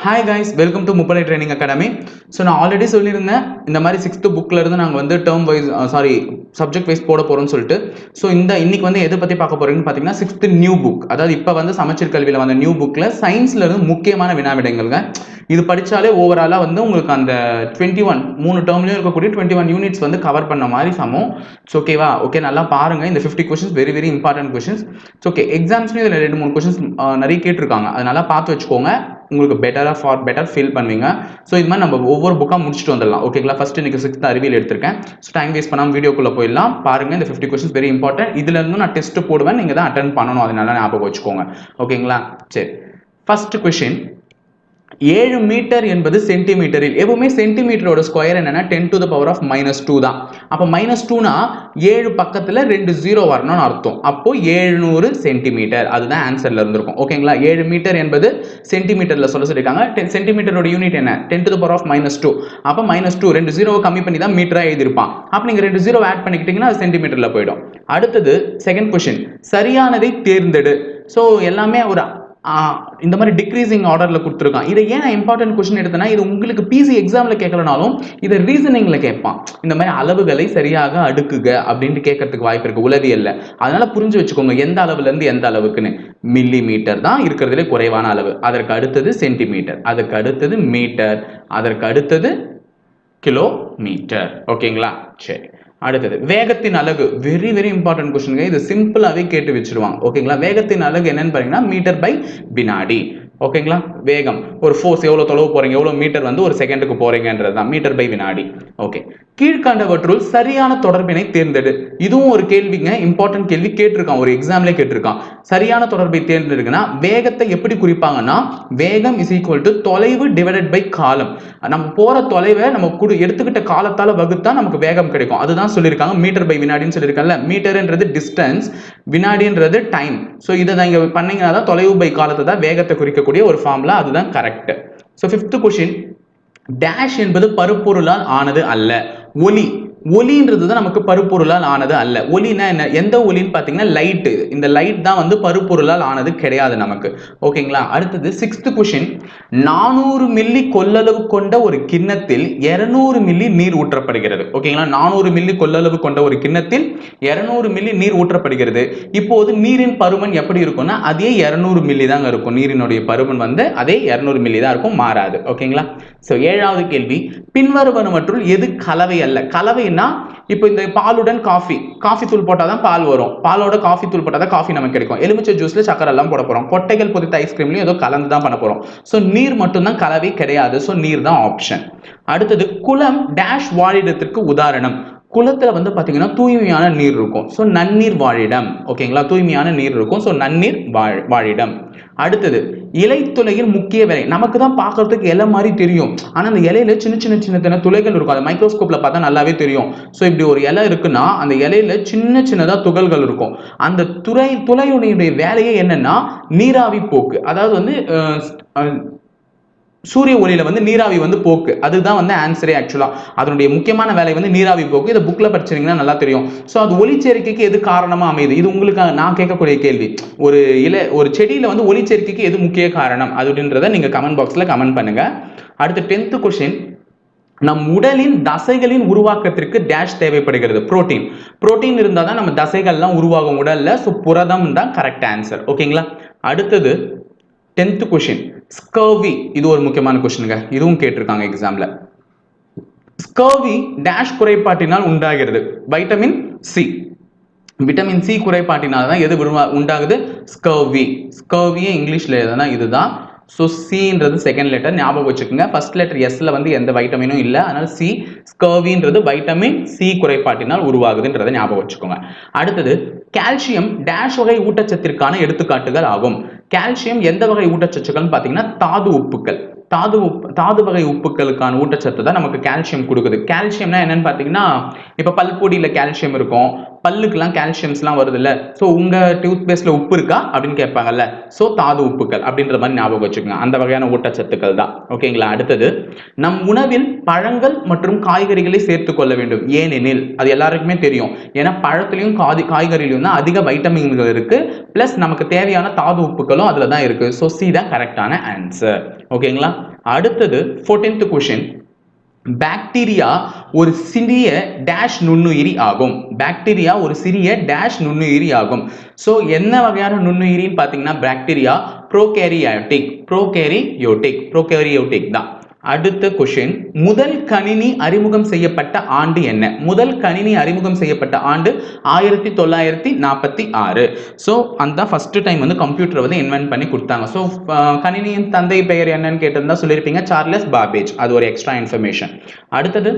Hi guys, welcome to முப்படை training academy. So நான் already சொல்லியிருந்தேன் இந்த மாதிரி 6th புக்கில் இருந்து நாங்கள் வந்து டேர்ம் வைஸ் சப்ஜெக்ட் வைஸ் போட போகிறோம்னு சொல்லிட்டு. ஸோ இன்னைக்கு வந்து எதை பற்றி பார்க்க போகிறீங்கன்னு பார்த்தீங்கன்னா 6th நியூ புக், அதாவது இப்போ வந்து சமச்சீர் கல்வியில் வந்த நியூ புக்கில் சயின்ஸில் இருந்து முக்கியமான வினாவிடங்கள்ங்க. இது படித்தாலே ஓவராலாக வந்து உங்களுக்கு அந்த 21 3 டேர்ம்லையும் இருக்கக்கூடிய 21 யூனிட்ஸ் வந்து கவர் பண்ண மாதிரி சமம். ஸோ ஓகேவா? ஓகே, நல்லா பாருங்கள். இந்த 50 questions very very important questions. So okay, எக்ஸாம்ஸ்லேயும் இதில் 2-3 கொஷின்ஸ் நிறைய கேட்டிருக்காங்க. அதனால பார்த்து வச்சுக்கோங்க, உங்களுக்கு பெட்டர் ஃபீல் பண்ணுவீங்க. ஸோ இது மாதிரி நம்ம ஒவ்வொரு புக்காக முடிச்சுட்டு வந்துடலாம். ஓகேங்களா? ஃபர்ஸ்ட் இன்னைக்கு 6th அறிவியல் எடுத்திருக்கேன். ஸோ டைம் வேஸ்ட் பண்ணாமல் வீடியோக்குள்ளே போயிடலாம். பாருங்கள், இந்த 50 கொஸ்டின்ஸ் வெரி இம்பார்ட்டன்ட். இதுல இருந்து நான் டெஸ்ட் போடுவேன், நீங்கள் தான் அட்டன் பண்ணணும். அதனால ஞாபகம் வச்சுக்கோங்க. ஓகேங்களா? சரி, ஃபர்ஸ்ட் கொஸ்டின். 7 மீட்டர் என்பது சென்டிமீட்டரில், எப்பவுமே சென்டிமீட்டரோட ஸ்கொயர் என்னன்னா 10 to the power of -2 தான். அப்போ -2னா 7 பக்கத்துல 2 0 வரணும்னு அர்த்தம். அப்போ 700 சென்டிமீட்டர், அதுதான் ஆன்சர்ல இருந்திருக்கும். ஓகேங்களா? 7 மீட்டர் என்பது சென்டிமீட்டர்ல சொல்லிருக்காங்க. சென்டிமீட்டரோட யூனிட் என்ன? 10 to the power of -2. அப்போ -2 2 0 கம்மி பண்ணி தான் மீட்டரா எழுதிருப்பான். அப்ப நீங்க 2 0 ஆட் பண்ணிக்கிட்டீங்கன்னா அது சென்டிமீட்டர்ல போயிடும். அடுத்தது செகண்ட் கொஸ்டின், சரியானதை தேர்ந்தெடு. ஸோ எல்லாமே ஒரு இந்த மாதிரி டிக்ரீசிங் ஆர்டர்ல கொடுத்துருக்கான். இதை ஏன் இம்பார்ட்டன்ட் கொஸ்டின் எடுத்தனா, இது உங்களுக்கு பிசி எக்ஸாம்ல கேட்கலனாலும் இதை ரீசனிங்ல கேட்பான். இந்த மாதிரி அளவுகளை சரியாக அடுக்குக அப்படின்ட்டு கேட்கறதுக்கு வாய்ப்பு இருக்கு உளவியல்ல. அதனால புரிஞ்சு வச்சுக்கோங்க, எந்த அளவுல இருந்து எந்த அளவுக்குன்னு. மில்லி மீட்டர் தான் இருக்கிறதுல குறைவான அளவு, அதற்கு அடுத்தது சென்டிமீட்டர், அதற்கு அடுத்தது மீட்டர், அதற்கு அடுத்தது கிலோமீட்டர். ஓகேங்களா? சரி, அடுத்தது வேகத்தின் அலகு. Very very important question. இது சிம்பிளாவே கேட்டு வச்சிருவாங்க. ஓகேங்களா? வேகத்தின் அலகு என்னன்னு பாத்தீங்கன்னா மீட்டர் பை வினாடி. ஓகேங்களா? வேகம், ஒரு ஃபோர்ஸ், எவ்வளவு தொலைவு போறீங்க, எவ்வளவு மீட்டர் வந்து ஒரு செகண்டுக்கு போறீங்கன்றது தான் மீட்டர் பை வினாடி. ஓகே, கீழ்கண்டவற்றுள் சரியான தொடர்பினை தேர்ந்தெடு. இதுவும் ஒரு கேள்விங்க, இம்பார்ட்டன்ட் கேள்வி கேட்டிருக்கான், ஒரு எக்ஸாம்ல கேட்டிருக்கான். சரியான தொடர்பை தேர்ந்தெடுக்குன்னா வேகத்தை எப்படி குறிப்பாங்கன்னா, வேகம் இஸ் ஈக்குவல் டு தொலைவு டிவைடட் பை காலம். நம்ம போற தொலைவை நம்ம எடுத்துக்கிட்ட காலத்தால வகுத்தா நமக்கு வேகம் கிடைக்கும். அதுதான் சொல்லியிருக்காங்க மீட்டர் பை வினாடின்னு சொல்லியிருக்காங்கல்ல. மீட்டர்ன்றது டிஸ்டன்ஸ், வினாடின்றது டைம். ஸோ இதை தான் இங்க பண்ணீங்கன்னா தான் தொலைவு பை காலத்தை தான் வேகத்தை குறிக்கக்கூடிய ஒரு ஃபார்முலா, அதுதான் correct. So 5th question, dash என்பது பருப்பொருளால் ஆனது அல்ல. ஒலி, ஒலின்றது தான் நமக்கு பருப்பொருளால் ஆனது அல்ல. ஒலினா என்ன? எந்த ஒலின்னு பார்த்தீங்கன்னா லைட். இந்த லைட் தான் வந்து பருப்பொருளால் ஆனது கிடையாது நமக்கு. ஓகேங்களா? அடுத்தது 6th கொஸ்டின், 400 மில்லி கொள்ளளவு கொண்ட ஒரு கிண்ணத்தில் 200 மில்லி நீர் ஊற்றப்படுகிறது. ஓகேங்களா? 400 மில்லி கொள்ளளவு கொண்ட ஒரு கிண்ணத்தில் 200 மில்லி நீர் ஊற்றப்படுகிறது. இப்போது நீரின் பருமன் எப்படி இருக்கும்னா அதே 200 மில்லி தாங்க இருக்கும். நீரினுடைய பருமன் வந்து அதே 200 மில்லி தான் இருக்கும், மாறாது. ஓகேங்களா? சோ 7வது கேள்வி, பின்வருவனவற்றுள் எது கலவை அல்ல? கலவைன்னா இப்போ இந்த பாலுடன் காஃபி தூள் போட்டாதான் பால் வரும், பாலோட காஃபி தூள் போட்டாதான் காஃபி நமக்கு கிடைக்கும். எலுமிச்சை ஜூஸ்ல சக்கரை எல்லாம் போட போறோம், கொட்டைகள் பொதித்த ஐஸ்கிரீம்லயும் ஏதோ கலந்து தான் பண்ண போறோம். சோ நீர் மட்டும் தான் கலவை கிடையாது. சோ நீர் தான் ஆப்ஷன். அடுத்தது, குளம் டேஷ் வாழிடத்திற்கு உதாரணம். குளத்துல வந்து பாத்தீங்கன்னா தூய்மையான நீர் இருக்கும். சோ நன்னீர் வாழிடம். ஓகேங்களா? தூய்மையான நீர் இருக்கும். சோ நன்னீர் வாழிடம். அடுத்தது, இலைத்துளையின் முக்கிய வேலை. நமக்கு தான் பார்க்கறதுக்கு இலை மாதிரி தெரியும், ஆனா அந்த இலையில சின்ன துளைகள் இருக்கும். அது மைக்ரோஸ்கோப்ல பார்த்தா நல்லாவே தெரியும். ஸோ இப்படி ஒரு இலை இருக்குன்னா அந்த இலையில சின்னதா துகள்கள் இருக்கும். அந்த துளையுடைய வேலையே என்னன்னா நீராவி போக்கு. அதாவது வந்து சூரிய ஒளியில வந்து நீராவி வந்து போக்கு, அதுதான் வந்து ஆன்சரே. ஆக்சுவலா அதனுடைய முக்கியமான வேலை வந்து நீராவி போக்கு. இதை புக்ல படிச்சீங்கன்னா நல்லா தெரியும். ஸோ அது ஒளிச்சேர்க்கைக்கு எது காரணமா அமையுது? இது உங்களுக்கு நான் கேட்கக்கூடிய கேள்வி. ஒரு செடியில வந்து ஒளிச்சேர்க்கைக்கு எது முக்கிய காரணம் அப்படின்றத நீங்க கமெண்ட் பாக்ஸ்ல கமெண்ட் பண்ணுங்க. அடுத்து 10th கொஸ்டின், நம் உடலின் தசைகளின் உருவாக்கத்திற்கு டேஷ் தேவைப்படுகிறது. புரோட்டீன். புரோட்டீன் இருந்தால் தான் நம்ம தசைகள்லாம் உருவாகும் உடல்ல. ஸோ புரதம் தான் கரெக்ட் ஆன்சர். ஓகேங்களா? அடுத்தது 10th கொஸ்டின், ஸ்கர்வி. இது ஒரு முக்கியமான கொஸ்டினுங்க, இதுவும் கேட்டிருக்காங்க எக்ஸாம்ல. ஸ்கர்வி டேஷ் குறைபாட்டினால் உண்டாகிறது. Vitamin C. விட்டமின் சி குறைபாட்டினால் தான் எது உண்டாகுது? ஸ்கர்வி. ஸ்கர்வியே இங்கிலீஷ்ல எதுனா இதுதான். ஸோ சின்றது செகண்ட் லெட்டர், ஞாபகம் வச்சுக்கோங்க. ஃபர்ஸ்ட் லெட்டர் எஸ்ல வந்து எந்த வைட்டமினும் இல்லை, அதனால சி. ஸ்கர்வின்றது வைட்டமின் சி குறைபாட்டினால் உருவாகுதுன்றதை ஞாபகம் வச்சுக்கோங்க. அடுத்தது, கால்சியம் டேஷ் வகை ஊட்டச்சத்திற்கான எடுத்துக்காட்டுகள் ஆகும். கால்சியம் எந்த வகை ஊட்டச்சத்துக்கள் பார்த்தீங்கன்னா தாது உப்புக்கள். தாது வகை உப்புக்களுக்கான ஊட்டச்சத்து தான் நமக்கு கால்சியம் கொடுக்குது. கால்சியம்னா என்னன்னு பார்த்தீங்கன்னா, இப்போ பல்பொடியில் கால்சியம் இருக்கும், பல்லுக்கெல்லாம் கால்சியம்ஸ்லாம் வருது இல்ல, ஸோ உங்க டூத் பேஸ்ட்ல உப்பு இருக்கா அப்படின்னு கேட்பாங்கல்ல, ஸோ தாது உப்புக்கள் அப்படின்ற மாதிரி ஞாபகம் வச்சுக்கோங்க. அந்த வகையான ஊட்டச்சத்துக்கள் தான். ஓகேங்களா. அடுத்தது, நம் உணவில் பழங்கள் மற்றும் காய்கறிகளை சேர்த்துக் கொள்ள வேண்டும். ஏனெனில் அது எல்லாருக்குமே தெரியும், ஏன்னா பழத்திலையும் காய்கறிலையும் தான் அதிக வைட்டமின்கள் இருக்கு, பிளஸ் நமக்கு தேவையான தாது உப்புகளும் அதுல தான் இருக்கு. ஸோ சி தான் கரெக்டான ஆன்சர். ஓகேங்களா. அடுத்தது 14th கொஸ்டின், பாக்டீரியா ஒரு சிறிய டேஷ் நுண்ணுயிரி ஆகும். பாக்டீரியா ஒரு சிறிய டேஷ் நுண்ணுயிரி ஆகும். ஸோ என்ன வகையான நுண்ணுயிரின்னு பார்த்தீங்கன்னா பாக்டீரியா ப்ரோகேரியோட்டிக் தான். அடுத்த கொஸ்டின், முதல் கணினி அறிமுகம் செய்யப்பட்ட ஆண்டு என்ன? முதல் கணினி அறிமுகம் செய்யப்பட்ட ஆண்டு 1946. ஸோ அந்த ஃபர்ஸ்ட் டைம் வந்து கம்ப்யூட்டர் வந்து இன்வென்ட் பண்ணி கொடுத்தாங்க. ஸோ கணினியின் தந்தை பெயர் என்னன்னு கேட்டிருந்தா சொல்லியிருப்பீங்க, சார்லஸ் பாபேஜ். அது ஒரு எக்ஸ்ட்ரா இன்ஃபர்மேஷன். அடுத்தது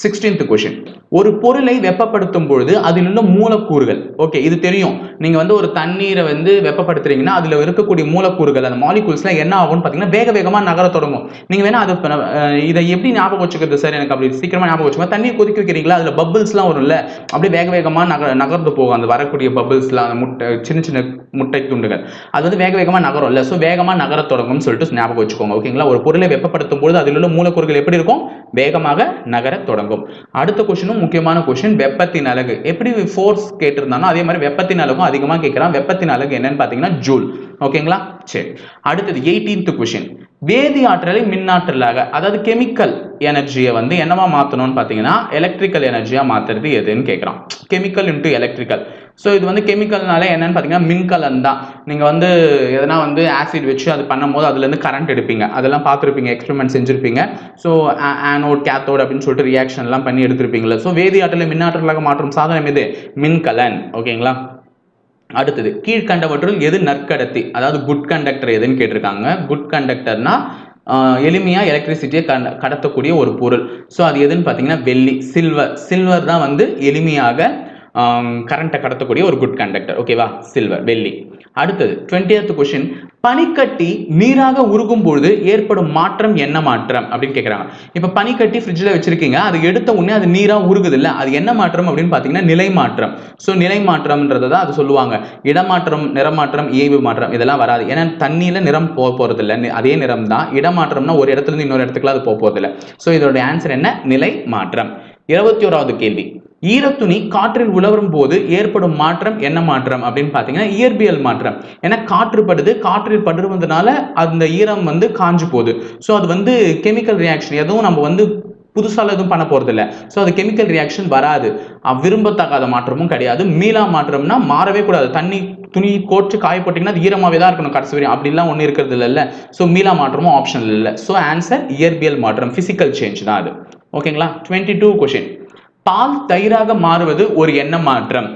16th கொஸ்டின், ஒரு பொருளை வெப்பப்படுத்தும் பொழுது அதில் உள்ள மூலக்கூறுகள், ஓகே இது தெரியும், நீங்க வந்து ஒரு தண்ணீரை வந்து வெப்பப்படுத்துறீங்கன்னா அதுல இருக்கக்கூடிய மூலக்கூறுகள் அந்த மாலிகூல்ஸ்ல என்ன ஆகும்னு பாத்தீங்கன்னா வேக வேகமா நகர தொடங்கும். நீங்க வேணா அது இதை எப்படி ஞாபகம் வச்சுக்கிறது சார், எனக்கு அப்படி சீக்கிரமா ஞாபகம் வச்சுக்கோங்க, தண்ணீர் கொதிக்க வைக்கிறீங்களா அதுல பபிள்ஸ்லாம் வரும்ல, அப்படியே வேக வேகமா நகர்ந்து போகும் அந்த வரக்கூடிய பபிள்ஸ்லாம், அந்த முட்டை சின்ன சின்ன முட்டை துண்டுகள் அது வந்து வேக வேகமா நகரும் இல்ல, ஸோ வேகமா நகர தொடங்கும்னு சொல்லிட்டு ஞாபகம் வச்சுக்கோங்க. ஓகேங்களா. ஒரு பொருளை வெப்பப்படுத்தும் பொழுது அதில் உள்ள மூலக்கூறுகள் எப்படி இருக்கும், வேகமாக நகர தொடங்கும். அடுத்த கொஸ்டினும் முக்கியமான கொஸ்டின், வெப்பத்தின் அலகு. எப்படி ஃபோர்ஸ் கேட்டிருந்தானோ அதே மாதிரி வெப்பத்தின் அலகும் அதிகமா கேட்கிறான். வெப்பத்தின் அலகு என்னன்னு பாத்தீங்கன்னா ஜூல். ஓகேங்களா. சரி. அடுத்தது 18th கொஸ்டின், வேதி ஆற்றலை மின்னாற்றலாக, அதாவது கெமிக்கல் எனர்ஜியை வந்து என்னவா மாத்தணும்னு பாத்தீங்கன்னா எலக்ட்ரிக்கல் எனர்ஜியா மாத்துறது எதுன்னு கேட்கறான். Chemical into electrical. ஸோ இது வந்து கெமிக்கல்னால என்னன்னு பார்த்தீங்கன்னா மின்கலன் தான். நீங்கள் வந்து எதனா வந்து ஆசிட் வச்சு அது பண்ணும்போது அதுலேருந்து கரண்ட் எடுப்பீங்க, அதெல்லாம் பார்த்துருப்பீங்க, எக்ஸ்பெரிமெண்ட் செஞ்சுருப்பீங்க. ஸோ ஆனோட் கேத்தோட் அப்படின்னு சொல்லிட்டு ரியாக்ஷன்லாம் பண்ணி எடுத்துருப்பீங்களா. ஸோ வேதி ஆற்றலை மின்னாற்றலாக மாற்றும் சாதனம் எது, மின்கலன். ஓகேங்களா. அடுத்தது, கீழ்கண்டவற்றுள் எது நற்கடத்தி, அதாவது குட் கண்டக்டர் எதுன்னு கேட்டிருக்காங்க. குட் கண்டக்டர்னா எளிமையா எலக்ட்ரிசிட்டியை கடத்தக்கூடிய ஒரு பொருள். ஸோ அது எதுன்னு பார்த்தீங்கன்னா வெள்ளி, சில்வர் தான் வந்து எளிமையாக கரண்ட்டை கடத்தக்கூடிய ஒரு குட் கண்டக்டர். ஓகேவா, சில்வர், வெள்ளி. அடுத்தது 20th கொஸ்டின், பனிக்கட்டி நீராக உருகும் பொழுது ஏற்படும் மாற்றம் என்ன மாற்றம் அப்படின்னு கேட்குறாங்க. இப்போ பனிக்கட்டி ஃப்ரிட்ஜில் வச்சிருக்கீங்க, அது எடுத்த உடனே அது நீராக உருகுது இல்லை, அது என்ன மாற்றம் அப்படின்னு பார்த்தீங்கன்னா நிலை மாற்றம். ஸோ நிலை மாற்றம்ன்றதை தான் அது சொல்லுவாங்க. இடமாற்றம், நிறமாற்றம், இயைபு மாற்றம் இதெல்லாம் வராது. ஏன்னா தண்ணியில் நிறம் போகிறது இல்லை, அதே நிறம் தான். இடமாற்றம்னா ஒரு இடத்துல இருந்து இன்னொரு இடத்துக்குலாம் அது போகிறது இல்லை. ஸோ இதோட ஆன்சர் என்ன, நிலை மாற்றம். 21வது கேள்வி, ஈரத்துணி காற்றில் உலரும் போது ஏற்படும் மாற்றம் என்ன மாற்றம் அப்படின்னு பார்த்தீங்கன்னா இயற்பியல் மாற்றம். ஏன்னா காற்றுப்படுது, காற்றில் படுவதனால அந்த ஈரம் வந்து காஞ்சு போகுது. ஸோ அது வந்து கெமிக்கல் ரியாக்ஷன், எதுவும் நம்ம வந்து புதுசால எதுவும் பண்ண போறது இல்லை. ஸோ அது கெமிக்கல் ரியாக்ஷன் வராது. விரும்பத்தகாத மாற்றமும் கிடையாது. மீளா மாற்றம்னா மாறவே கூடாது. தண்ணி துணி கோச்சு காய போட்டிங்கன்னா அது ஈரமாவே தான் இருக்கணும் கடைசி வரையும், அப்படிலாம் ஒன்றும் இருக்கிறது இல்லை. ஸோ மீளா மாற்றமும் ஆப்ஷன் இல்லை. ஸோ ஆன்சர் இயற்பியல் மாற்றம், பிசிக்கல் சேஞ்ச் தான் அது. ஓகேங்களா. 22 கொஸ்டின், பால் தயிராக மாறுவது ஒரு என்ன மாற்றம்?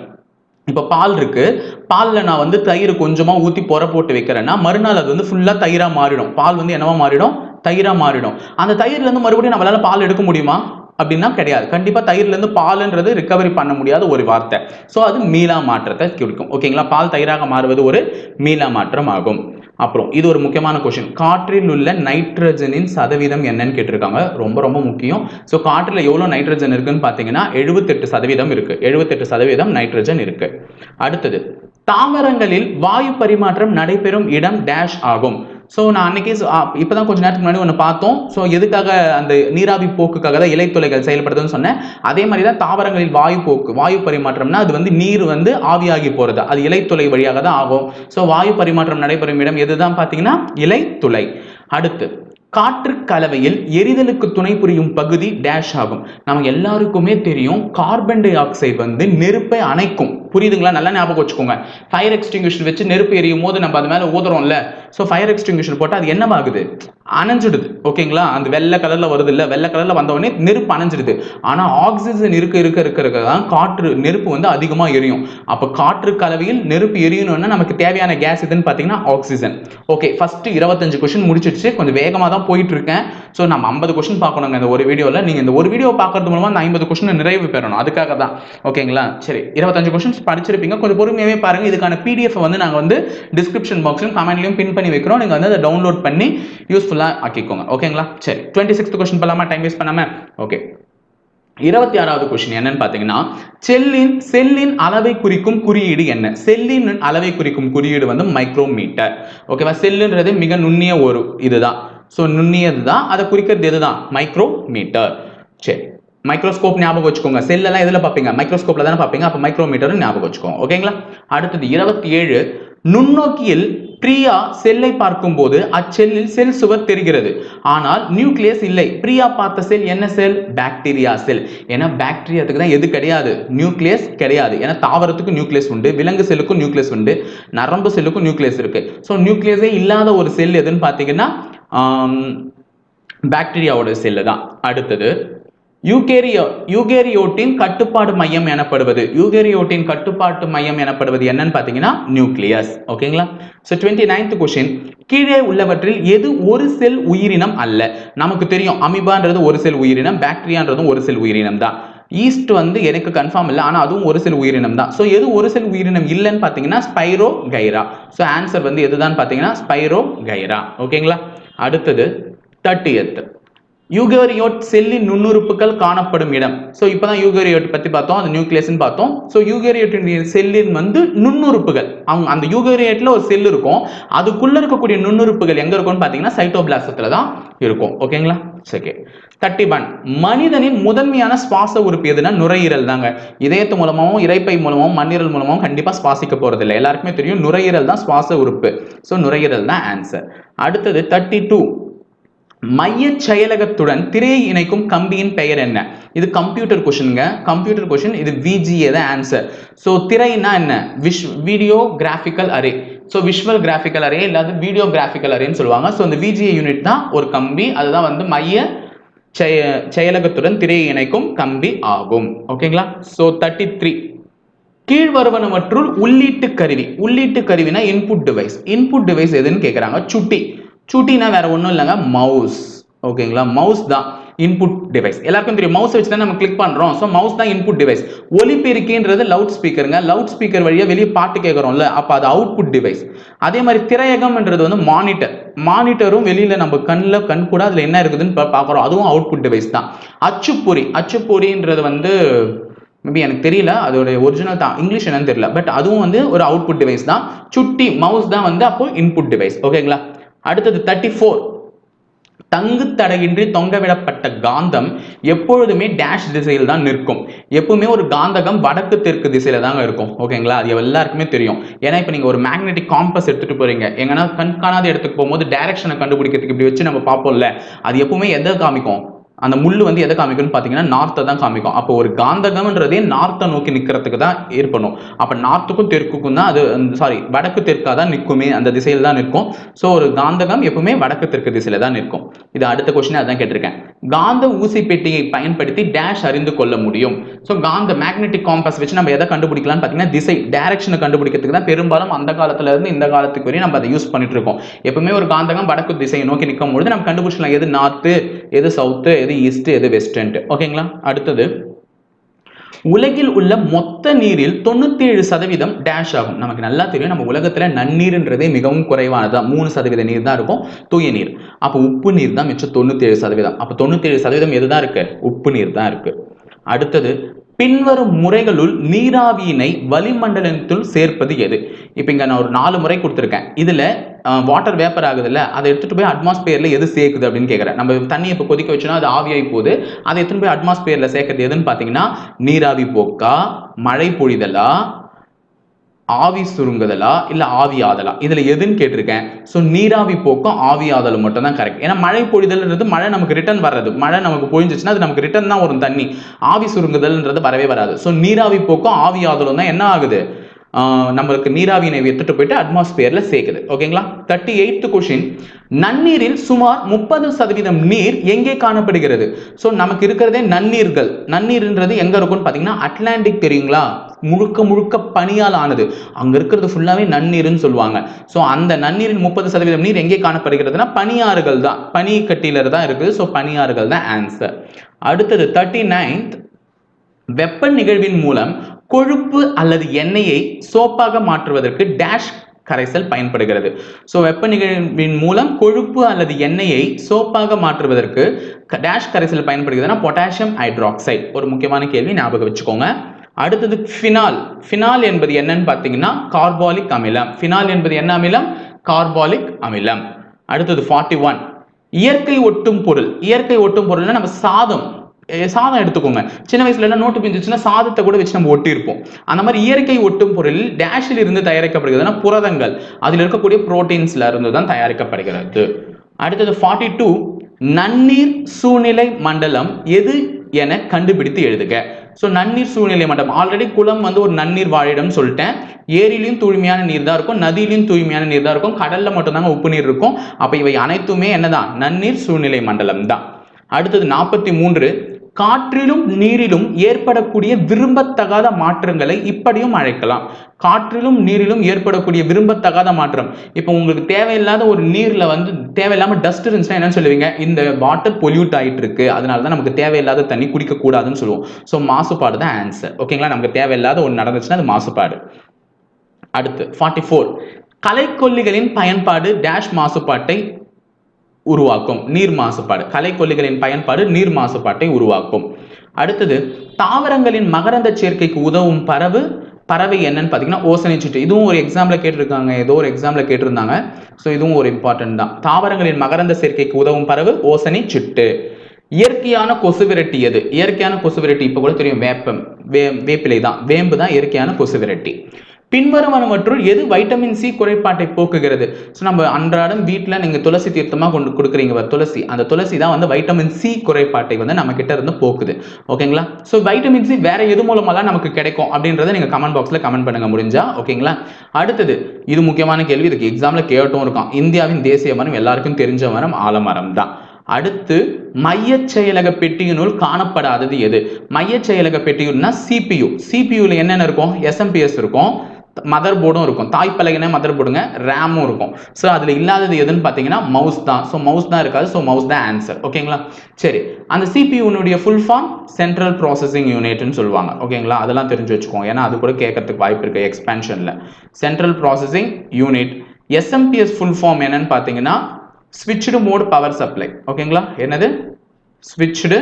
இப்போ பால் இருக்கு, பாலில் நான் வந்து தயிர் கொஞ்சமா ஊற்றி பொற போட்டு வைக்கிறேன்னா மறுநாள் அது வந்து ஃபுல்லா தயிரா மாறிடும். பால் வந்து என்னவா மாறிடும், தயிரா மாறிடும். அந்த தயிர்ல இருந்து மறுபடியும் நம்மளால பால் எடுக்க முடியுமா அப்படின்னா கிடையாது. கண்டிப்பா தயிர்ல இருந்து பால்ன்றது ரிகவரி பண்ண முடியாத ஒரு வார்த்தை. ஸோ அது மீளா மாற்றத்தை குறிக்கும். ஓகேங்களா. பால் தயிராக மாறுவது ஒரு மீளா மாற்றம் ஆகும். அப்புறம் இது ஒரு முக்கியமான கொஸ்டின், காற்றில் உள்ள நைட்ரஜனின் சதவீதம் என்னன்னு கேட்டிருக்காங்க. ரொம்ப ரொம்ப முக்கியம். ஸோ காற்றில் எவ்வளோ நைட்ரஜன் இருக்குன்னு பார்த்தீங்கன்னா 78% இருக்கு. 78% நைட்ரஜன் இருக்கு. அடுத்தது, தாவரங்களில் வாயு பரிமாற்றம் நடைபெறும் இடம் டேஷ் ஆகும். ஸோ நான் அன்னைக்கு இப்போதான் கொஞ்சம் நேரத்துக்கு முன்னாடி ஒன்று பார்த்தோம். ஸோ எதுக்காக, அந்த நீராவி போக்குக்காக தான் இலைத்துளைகள் செயல்படுதுன்னு சொன்னேன். அதே மாதிரி தான் தாவரங்களில் வாயு பரிமாற்றம்னா அது வந்து நீர் வந்து ஆவியாகி போகிறது, அது இலைத்துளை வழியாக தான் ஆகும். ஸோ வாயு பரிமாற்றம் நடைபெறும் இடம் எதுதான் பார்த்தீங்கன்னா இலைத்துளை. அடுத்து, காற்று கலவையில் எரிதலுக்கு துணை புரியும் பகுதி டேஷ் ஆகும். நம்ம எல்லாருக்குமே தெரியும் கார்பன் டை ஆக்சைடு வந்து நெருப்பை அணைக்கும். புரியுதுங்களா, நல்லா ஞாபகம் வச்சுக்கோங்க. ஃபயர் எக்ஸ்டிங்விஷர் வச்சு நெருப்பு எரியும் போது நம்ம அது மேலே ஊதுறோம்ல, ஸோ ஃபயர் எக்ஸ்டிங்விஷர் போட்டால் அது என்னவாகுது, அணைஞ்சிடுது. ஓகேங்களா. அந்த வெள்ளை கலர்ல வருது இல்லை, வெள்ளை கலர்ல வந்த உடனே நெருப்பு அணைஞ்சிடுது. ஆனால் ஆக்சிஜன் இருக்க தான் காற்று நெருப்பு வந்து அதிகமாக எரியும். அப்போ காற்று கலவையில் நெருப்பு எரியணும்னா நமக்கு தேவையான கேஸ் எதுன்னு பார்த்தீங்கன்னா ஆக்சிஜன். ஓகே, ஃபர்ஸ்ட் 25 கொஸ்டின் முடிச்சிடுச்சு. கொஞ்சம் வேகமாக தான் போயிட்டு இருக்கேன். ஸோ நம்ம 50 கொஸ்டின் பார்க்கணுங்க இந்த ஒரு வீடியோவில். நீங்கள் இந்த ஒரு வீடியோ பார்க்கறது மூலமாக அந்த 50 கொஸ்டின் நிறைவு பெறணும், அதுக்காக தான். ஓகேங்களா. சரி, 25 கொஸ்டின்ஸ் படிச்சிருப்பீங்க, கொஞ்சம் பொறுமையாவே பாருங்க. இதுக்கான PDF வந்து நாங்கள் வந்து டிஸ்கிரிப்ஷன் பாக்ஸ்லையும் கமெண்ட்லையும் பின் பண்ணி வைக்கிறோம். நீங்கள் வந்து அதை டவுன்லோட் பண்ணி யூஸ்ஃபுல்லாக ஆக்கிக்கோங்க. ஓகேங்களா. சரி, 26th கொஸ்டின் போலாமா, டைம் வேஸ்ட் பண்ணாம. ஓகே, 26வது கொஸ்டின் என்னன்னு பாத்தீங்கன்னா, செல்லின் அளவை குறிக்கும் குறியீடு என்ன? செல்லின் அளவை குறிக்கும் குறியீடு வந்து மைக்ரோமீட்டர். ஓகேவா? செல்லுன்றது மிக நுண்ணிய ஒரு இதுதான். சோ நுண்ணியதுதான், அதை குறிக்கிறது எதுதான்? மைக்ரோமீட்டர். சரி, மைக்ரோஸ்கோப் ஞாபகம் வச்சுக்கோங்க. செல் எல்லாம் எதுல பாப்பீங்க? மைக்ரோஸ்கோப்ல தானே பாப்பீங்க. அப்ப மைக்ரோமீட்டர் ஞாபகம் வச்சுக்கோங்க. ஓகேங்களா? அடுத்தது 27, நுண்ணோக்கியில் பிரியா செல்லை பார்க்கும்போது அச்செல்லில் செல் சுவர் தெரிகிறது, ஆனால் நியூக்ளியஸ் இல்லை. பிரியா பார்த்த செல் என்ன செல்? Bacteria cell. ஏன்னா பாக்டீரியாத்துக்கு தான் எது கிடையாது? நியூக்ளியஸ் கிடையாது. ஏன்னா தாவரத்துக்கு நியூக்ளியஸ் உண்டு, விலங்கு செல்லுக்கும் நியூக்ளியஸ் உண்டு, நரம்பு செல்லுக்கும் நியூக்ளியஸ் இருக்கு. ஸோ நியூக்ளியஸே இல்லாத ஒரு செல் எதுன்னு பார்த்தீங்கன்னா பாக்டீரியாவோட செல்லு தான். அடுத்தது யூகேரியோட்டின் கட்டுப்பாடு மையம் எனப்படுவது. யூகேரியோட்டின் கட்டுப்பாட்டு மையம் எனப்படுவது என்னன்னு பாத்தீங்கன்னா நியூக்ளியஸ். ஓகேங்களா? சோ 29th கொஸ்டின், கீழே உள்ளவற்றில் எது ஒரு செல் உயிரினம் அல்ல? நமக்கு தெரியும் அமீபான்றது ஒரு செல் உயிரினம், பாக்டீரியான்றதும் ஒரு செல் உயிரினம் தான். ஈஸ்ட் வந்து எனக்கு கன்ஃபார்ம் இல்லை, ஆனா அதுவும் ஒரு செல் உயிரினம் தான். சோ எது ஒரு செல் உயிரினம் இல்லைன்னு பாத்தீங்கன்னா ஸ்பைரோகைரா. சோ ஆன்சர் வந்து எதுதான் பாத்தீங்கன்னா ஸ்பைரோகைரா. ஓகேங்களா? அடுத்தது 30th, யூகேரியோட் செல்லின் நுண்ணுறுப்புகள் காணப்படும் இடம். சோ இப்பதான் யூகேரியோட் பத்தி பார்த்தோம், அது நியூக்ளியஸ்னு பார்த்தோம். சோ யூகேரியோட்டின் செல்லின் வந்து நுண்ணுறுப்புகள், அவங்க அந்த யூகேரியோட்ல ஒரு செல் இருக்கும், அதுக்குள்ள இருக்கக்கூடிய நுண்ணுறுப்புகள் எங்க இருக்கும்னு பாத்தீங்கன்னா சைட்டோபிளாசத்துல தான் இருக்கும். ஓகேங்களா? ஓகே. 31, மனிதனின் முதன்மையான சுவாச உறுப்பு எதுனா நுரையீரல் தாங்க. இதயத்து மூலமாவும் இரைப்பை மூலமாவும் மண்ணீரல் மூலமாவும் கண்டிப்பா சுவாசிக்க போறது இல்லை. எல்லாருக்குமே தெரியும் நுரையீரல் தான் சுவாச உறுப்பு. சோ நுரையீரல் தான் ஆன்சர். அடுத்தது 32, மைய செயலகத்துடன் திரையை இணைக்கும் கம்பியின் பெயர் என்ன? இது கம்ப்யூட்டர் கொஸ்டின்ங்க. Computer question. இது VGA தான் ஆன்சர். சோ திரைனா என்ன? Video graphical array. So visual graphical array இல்லாத வீடியோ கிராபிக்கல் அரேன்னு சொல்லுவாங்க. சோ இந்த VGA யூனிட் தான் ஒரு கம்பி, அதுதான் வந்து மைய செயலகத்துடன் திரையை இணைக்கும் கம்பி ஆகும். ஓகேங்களா? சோ 33, கீழ்வருவனவற்றுள் உள்ளீட்டு கருவி. உள்ளீட்டு கருவினா இன்புட் டிவைஸ். இன்புட் டிவைஸ் எதுன்னு கேக்குறாங்க. சுட்டி. சுட்டினா வேற ஒன்றும் இல்லைங்க, மவுஸ். ஓகேங்களா? மவுஸ் தான் இன்புட் டிவைஸ். எல்லாருக்கும் தெரியும் மவுஸ் வச்சு தான் நம்ம கிளிக் பண்றோம். ஸோ மவுஸ் தான் இன்புட் டிவைஸ். ஒலிபெருக்கின்றது லவுட் ஸ்பீக்கருங்க. லவுட் ஸ்பீக்கர் வழியா வெளியே பாட்டு கேட்கறோம்ல, அப்போ அது அவுட்புட் டிவைஸ். அதே மாதிரி திரையகம்ன்றது வந்து மானிட்டர். மானிட்டரும் வெளியில நம்ம கண் கூட அதுல என்ன இருக்குதுன்னு பார்க்குறோம், அதுவும் அவுட்புட் டிவைஸ் தான். அச்சுப்பொறி. அச்சுப்பொறின்றது வந்து மேபி எனக்கு தெரியல அதோட ஒரிஜினல் தான் இங்கிலீஷ் என்னன்னு தெரியல, பட் அதுவும் வந்து ஒரு அவுட்புட் டிவைஸ் தான். சுட்டி மவுஸ் தான் வந்து அப்போ இன்புட் டிவைஸ். ஓகேங்களா? அடுத்தது 34, தங்கு தடையின்றி தொங்கவிடப்பட்ட காந்தம் எப்பொழுதுமே டேஷ் திசையில் தான் நிற்கும். எப்பவுமே ஒரு காந்தகம் வடக்கு தெற்கு திசையில தாங்க இருக்கும். ஓகேங்களா? அது எல்லாருக்குமே தெரியும். ஏன்னா இப்ப நீங்க ஒரு மேக்னெட்டிக் காம்பஸ் எடுத்துட்டு போறீங்க, எங்கன்னா கண்காணாத இடத்துக்கு போகும்போது டைரக்ஷனை கண்டுபிடிக்கிறதுக்கு இப்படி வச்சு நம்ம பார்ப்போம்ல, அது எப்பவுமே எதை காமிக்கும்? அந்த முள்ளு வந்து எதை காமிக்கும்னு பார்த்தீங்கன்னா நார்த்தை தான் காமிக்கும். அப்போ ஒரு காந்தகம்ன்றதே நார்த்தை நோக்கி நிற்கிறதுக்கு தான் ஏற்படும். அப்போ நார்த்துக்கும் தெற்குக்கும் தான் அது, சாரி வடக்கு தெற்காக தான் நிற்குமே, அந்த திசையில் தான் நிற்கும். ஸோ ஒரு காந்தகம் எப்பவுமே வடக்கு தெற்கு திசையில தான் நிற்கும். இது அடுத்த கொஸ்டின் அதான் கேட்டிருக்கேன். காந்த ஊசி பெட்டியை பயன்படுத்தி டேஷ் அறிந்து கொள்ள முடியும். ஸோ காந்த மேக்னெட்டிக் காம்பஸ் வச்சு நம்ம எதை கண்டுபிடிக்கலாம்னு பார்த்தீங்கன்னா திசை, டைரக்ஷனை கண்டுபிடிக்கிறதுக்கு தான் பெரும்பாலும் அந்த காலத்துல இருந்து இந்த காலத்துக்கு வரையும் நம்ம அதை யூஸ் பண்ணிட்டு இருக்கோம். எப்பவுமே ஒரு காந்தகம் வடக்கு திசையை நோக்கி நிற்கும் பொழுது நம்ம கண்டுபிடிச்சலாம் எது நார்த்து, எது சவுத்து, எது ஈஸ்ட், எது வெஸ்ட். ஓகேங்களா? அடுத்தது, உலகில் உள்ள மொத்த நீரில் 97% டேஷ் ஆகும். நமக்கு நல்லா தெரியும் நம்ம உலகத்துல நன்னீர்ன்றதே மிகவும் குறைவானது, 3% நீர் தான் இருக்கும் தூய நீர். அப்ப உப்பு நீர் தான் மிச்சம் 97%. அப்ப 97% எதுதான் இருக்கு? உப்பு நீர் தான் இருக்கு. அடுத்தது, பின்வரும் முறைகளுள் நீராவியினை வளிமண்டலத்தில் சேர்ப்பது எது? இப்ப இங்க நான் ஒரு 4 முறை கொடுத்திருக்கேன். இதுல வாட்டர் வேப்பர் ஆகுதுல்ல, அதை எடுத்துட்டு போய் அட்மாஸ்பியர்ல எது சேர்க்குது அப்படின்னு கேட்கிறேன். நம்ம தண்ணியை இப்போ கொதிக்க வச்சோன்னா அது ஆவியாகி போகுது, அதை எடுத்துட்டு போய் அட்மாஸ்பியர்ல சேர்க்கறது எதுன்னு பாத்தீங்கன்னா நீராவி போக்கா, மழை பொழிதலா, ஆவி சுருங்குதலா, இல்ல ஆவி ஆதலா, இதுல எதுன்னு கேட்டிருக்கேன். சோ நீராவி போக்கும் ஆவி ஆதலும் மட்டும் தான் கரெக்ட். ஏன்னா மழை பொழிதல்ன்றது மழை நமக்கு ரிட்டர்ன் வர்றது, மழை நமக்கு பொழிஞ்சிச்சுன்னா அது நமக்கு ரிட்டர்ன் தான் வரும் தண்ணி. ஆவி சுருங்குதல்ன்றது வரவே வராது. சோ நீராவி போக்கும் ஆவி ஆதலும் தான் என்ன ஆகுது, நம்மளுக்கு நீராவியினை எடுத்துட்டு போயிட்டு அட்மாஸ்பியர்ல சேர்க்குது. ஓகேங்களா? 38th கொஸ்டின், நன்னீரில் சுமார் 30% நீர் எங்கே காணப்படுகிறது? சோ நமக்கு இருக்கிறதே நன்னீர்கள். நன்னீர்ன்றது எங்க இருக்கும்னு பாத்தீங்கன்னா அட்லாண்டிக் தெரியுங்களா? முழுக்க முழுக்க பனியால் ஆனது, அங்க இருக்கிறது ஃபுல்லாவே நன்னீர்னு சொல்லுவாங்க. சோ அந்த நன்னீரில் 30% நீர் எங்கே காணப்படுகிறதுனா பனியாறுகள் தான், பனி கட்டில தான் இருக்குது. சோ பனியாறுகள் தான் ஆன்சர். அடுத்தது 39th, வெப்ப நிகழ்வின் மூலம் கொழுப்பு அல்லது எண்ணெயை சோப்பாக மாற்றுவதற்கு டேஷ் கரைசல் பயன்படுகிறது. ஸோ வெப்ப நிகழ்வின் மூலம் கொழுப்பு அல்லது எண்ணெயை சோப்பாக மாற்றுவதற்கு டேஷ் கரைசல் பயன்படுகிறதுனா பொட்டாசியம் ஹைட்ராக்சைடு. ஒரு முக்கியமான கேள்வி, ஞாபகம் வச்சுக்கோங்க. அடுத்தது ஃபினால். ஃபினால் என்பது என்னன்னு பார்த்தீங்கன்னா கார்பாலிக் அமிலம். ஃபினால் என்பது என்ன அமிலம்? கார்பாலிக் அமிலம். அடுத்தது 41 இயற்கை ஒட்டும் பொருள். இயற்கை ஒட்டும் பொருள்னா நம்ம சாதம் எடுத்துக்கோங்க. சின்ன வயசுல எல்லாம் நோட்டு பிஞ்சுச்சுன்னா சாதத்தை கூட வச்சு நம்ம ஒட்டி இருப்போம். அந்த மாதிரி இயற்கை ஒட்டும் பொருள் டேஷில் இருந்து தயாரிக்கப்படுகிறதுனா புரதங்கள், அதில் இருக்கக்கூடிய புரோட்டீன்ஸ்ல இருந்து தான் தயாரிக்கப்படுகிறது. அடுத்தது 42 நன்னீர் சூழ்நிலை மண்டலம் எது என கண்டுபிடித்து எழுதுக. ஸோ நன்னீர் சூழ்நிலை மண்டலம், ஆல்ரெடி குளம் வந்து ஒரு நன்னீர் வாழிடம் சொல்லிட்டேன். ஏரியிலையும் தூய்மையான நீர் தான் இருக்கும், நதியிலையும் தூய்மையான நீர் தான் இருக்கும், கடல்ல மட்டும்தாங்க உப்பு நீர் இருக்கும். அப்ப இவை அனைத்துமே என்னதான்? நன்னீர் சூழ்நிலை மண்டலம் தான். அடுத்தது 43 காற்றிலும் நீரிலும் ஏற்படக்கூடிய விரும்பத்தகாத மாற்றங்களை இப்படியும் அழைக்கலாம். காற்றிலும் நீரிலும் ஏற்படக்கூடிய விரும்பத்தகாத மாற்றம். இப்போ உங்களுக்கு தேவையில்லாத ஒரு நீர்ல வந்து தேவையில்லாம டஸ்ட் இருந்துச்சுன்னா என்ன சொல்லுவீங்க? இந்த வாட்டர் பொல்யூட் ஆயிட்டு இருக்கு, அதனால தான் நமக்கு தேவையில்லாத தண்ணி குடிக்க கூடாதுன்னு சொல்லுவோம். ஸோ மாசுபாடு தான் ஆன்சர். ஓகேங்களா? நமக்கு தேவையில்லாத ஒன்று நடந்துச்சுன்னா அது மாசுபாடு. அடுத்து 44 களைக்கொல்லிகளின் பயன்பாடு டேஷ் மாசுபாட்டை உருவாக்கும். நீர் மாசுபாடு. களைக்கொல்லிகளின் பயன்பாடு நீர் மாசுபாட்டை உருவாக்கும். அடுத்தது தாவரங்களின் மகரந்த சேர்க்கைக்கு உதவும் பறவை என்னன்னு பார்த்தீங்கன்னா ஓசனைச்சிட்டு. இதுவும் ஒரு எக்ஸாம்ல கேட்டிருக்காங்க, ஏதோ ஒரு எக்ஸாம்ல கேட்டிருந்தாங்க. ஸோ இதுவும் ஒரு இம்பார்ட்டன்ட் தான். தாவரங்களின் மகரந்த சேர்க்கைக்கு உதவும் பறவை ஓசனை சிட்டு. இயற்கையான கொசு விரட்டி எது? இயற்கையான கொசு விரட்டி இப்போ கூட தெரியும், வேப்பிலை தான், வேம்பு தான் இயற்கையான கொசு விரட்டி. பின்வருவனவற்றுள் எது வைட்டமின் சி குறைபாட்டை போக்குகிறது? ஸோ நம்ம அன்றாடம் வீட்டில் நீங்கள் துளசி தீர்த்தமாக கொண்டு கொடுக்குறீங்க துளசி, அந்த துளசி தான் வந்து வைட்டமின் சி குறைபாட்டை வந்து நம்ம கிட்ட இருந்து போக்குது. ஓகேங்களா? ஸோ வைட்டமின் சி வேற எது மூலமெல்லாம் நமக்கு கிடைக்கும் அப்படின்றத நீங்கள் கமெண்ட் பாக்ஸில் கமெண்ட் பண்ணுங்க முடிஞ்சா. ஓகேங்களா? அடுத்தது இது முக்கியமான கேள்வி, இதுக்கு எக்ஸாம்ல கேட்டும் இருக்கும். இந்தியாவின் தேசிய மரம் எல்லாருக்கும் தெரிஞ்ச மரம் ஆலமரம் தான். அடுத்து மைய செயலக பெட்டியினுள் காணப்படாதது எது? மைய செயலக பெட்டியுள்னா சிபியு. சிபியூல என்னென்ன இருக்கும்? எஸ்எம்பிஎஸ் இருக்கும், மதர் போர்டும் இருக்கும், தாய்ப்பலகைன மதர் போர்டுங்க, ரேமும் இருக்கும். ஸோ அதில் இல்லாதது எதுன்னு பார்த்தீங்கன்னா மவுஸ் தான். ஸோ மவுஸ் தான் இருக்காது. ஸோ மவுஸ் தான் ஆன்சர். ஓகேங்களா? சரி, அந்த சிபியூனுடைய ஃபுல் ஃபார்ம் சென்ட்ரல் ப்ராசஸிங் யூனிட்னு சொல்லுவாங்க. ஓகேங்களா? அதெல்லாம் தெரிஞ்சு வச்சுக்கோங்க, ஏன்னா அது கூட கேட்கறதுக்கு வாய்ப்பு இருக்கு எக்ஸ்பென்ஷன்ல. Central processing unit. SMPS full form என்னன்னு பார்த்தீங்கன்னா ஸ்விட்ச்டு மோட் பவர் சப்ளை. ஓகேங்களா? என்னது? Switched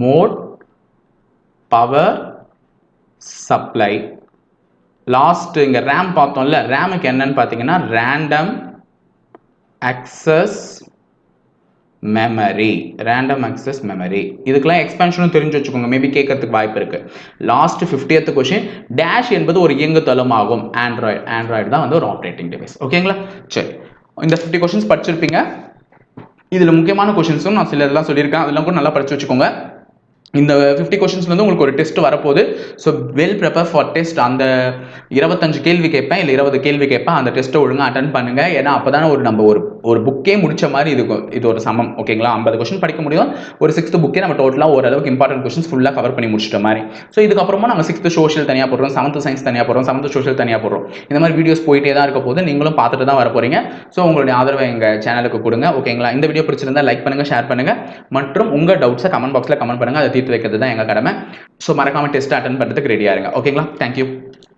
mode power supply. Last இங்க ரேம் பார்த்தோம்ல, ரேமுக்கு என்னன்னு பார்த்தீங்கன்னா random access memory. Random access memory. இதுக்கெல்லாம் எக்ஸ்பென்ஷனும் தெரிஞ்சு வச்சுக்கோங்க, மேபி கேட்கறதுக்கு வாய்ப்பு இருக்கு. லாஸ்ட் 50th கொஸ்டின், டேஷ் என்பது ஒரு இயங்குதளம் ஆகும். ஆண்ட்ராய்டு தான் வந்து ஒரு ஆப்ரேட்டிங் டிவைஸ். ஓகேங்களா? சரி, இந்த 50 கொஸ்டின்ஸ் படிச்சிருப்பீங்க. இதுல முக்கியமான கொஸ்டின்ஸும் நான் சில இதெல்லாம் சொல்லியிருக்கேன், அதெல்லாம் கூட நல்லா படிச்சு வச்சுக்கோங்க. இந்த 50 கொஸ்டின்ஸ்ல இருந்து உங்களுக்கு ஒரு டெஸ்ட் வரப்போகுது. So well prepare for test. அந்த 25 கேள்வி கேட்பேன், இல்லை 20 கேள்வி கேட்பேன். அந்த டெஸ்ட்டை ஒழுங்காக அட்டன் பண்ணுங்க. ஏன்னா அப்போதானே நம்ம ஒரு புக்கே முடிச்ச மாதிரி இருக்கும். இது ஒரு சமம். ஓகேங்களா? 50 கொஸ்டின் படிக்க முடியும். ஒரு 6th புக்கே நம்ம டோட்டலாக ஓரளவுக்கு இம்பார்ட்டன்ட் கொஸ்டின்ஸ் ஃபுல்லாக கவர் பண்ணி முடிச்சிட்ட மாதிரி. ஸோ இதுக்கப்புறமா நாங்கள் 6th சோஷியல் தனியாக போடுறோம், 7th சயின்ஸ் தனியாக போடுறோம், 7th சோஷியல் தனியாக போடுறோம். இந்த மாதிரி வீடியோஸ் போயிட்டே தான் இருக்க போது, நீங்களும் பார்த்துட்டு தான் வர போறீங்க. ஸோ உங்களுடைய ஆதரவை எங்கள் சேனலுக்கு கொடுங்க. ஓகேங்களா? இந்த வீடியோ பிடிச்சிருந்தா லைக் பண்ணுங்க, ஷேர் பண்ணுங்க, மற்றும் உங்கள் டவுட்ஸை கமெண்ட் பாக்ஸில் கமெண்ட் பண்ணுங்க. அதை தீர்த்து வைக்கிறது தான் எங்கள் கடமை. ஸோ மறக்காம டெஸ்ட் அட்டன் பண்ணுறதுக்கு ரெடியாக இருங்க. ஓகேங்களா? தேங்க்யூ.